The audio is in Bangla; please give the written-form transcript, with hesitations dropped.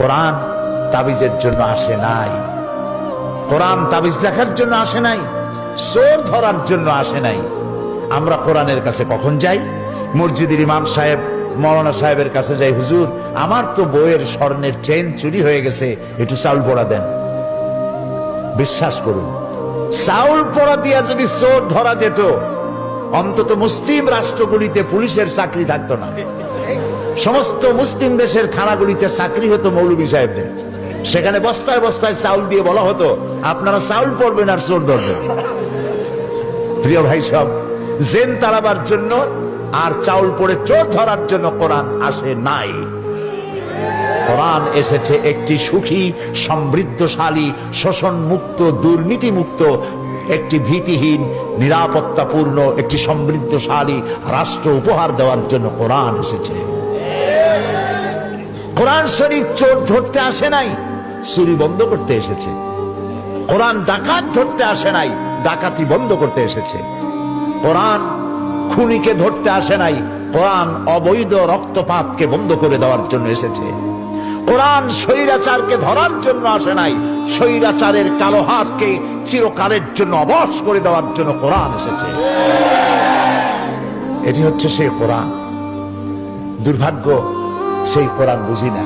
কোরআন তাবিজের জন্য আসে নাই, কোরআন তাবিজ লেখার জন্য আসে নাই, চোর ধরার জন্য আসে নাই। আমরা কোরআনের কাছে কখন যাই? মসজিদের ইমাম সাহেব মৌলানা সাহেবের কাছে যাই, হুজুর আমার তো বইয়ের স্বর্ণের চেন চুরি হয়ে গেছে, একটু চাউল পোড়া দেন। বিশ্বাস করুন, চাউল পোড়া দিয়া যদি চোর ধরা যেত, অন্তত মুসলিম রাষ্ট্রগুলিতে পুলিশের চাকরি থাকতো না। সমস্ত মুসলিম দেশের খানাগুলিতে চাকরি হতো মৌলভী সাহেবদের। সেখানে বস্তায় বস্তায় চাউল দিয়ে বলা হতো, আপনারা চাউল পড়বেন আর চোর ধরবেন। প্রিয় ভাই সব, জেন তাড়াবার জন্য আর চাউল পড়ে চোর ধরার জন্য কোরআন আসে নাই। কোরআন এসেছে একটি সুখী, সমৃদ্ধশালী, শোষণ মুক্ত, দুর্নীতি মুক্ত, একটি ভীতিহীন, নিরাপত্তাপূর্ণ, একটি সমৃদ্ধশালী রাষ্ট্র উপহার দেওয়ার জন্য কোরআন এসেছে। কোরআন শরীফ চোর ধরতে আসে নাই, চুরি বন্ধ করতে এসেছে। কোরআন ডাকাত ধরতে আসে নাই, ডাকাতি বন্ধ করতে এসেছে। কোরআন খুনিকে ধরতে আসে নাই, কোরআন অবৈধ রক্তপাতকে বন্ধ করে দেওয়ার জন্য এসেছে। কোরআন স্বৈরাচারকে ধরার জন্য আসে নাই, স্বৈরাচারের কালো হাতকে চিরকালের জন্য অবশ করে দেওয়ার জন্য কোরআন এসেছে। এটি হচ্ছে সেই কোরআন। দুর্ভাগ্য, সেই কোরআন বুঝি না।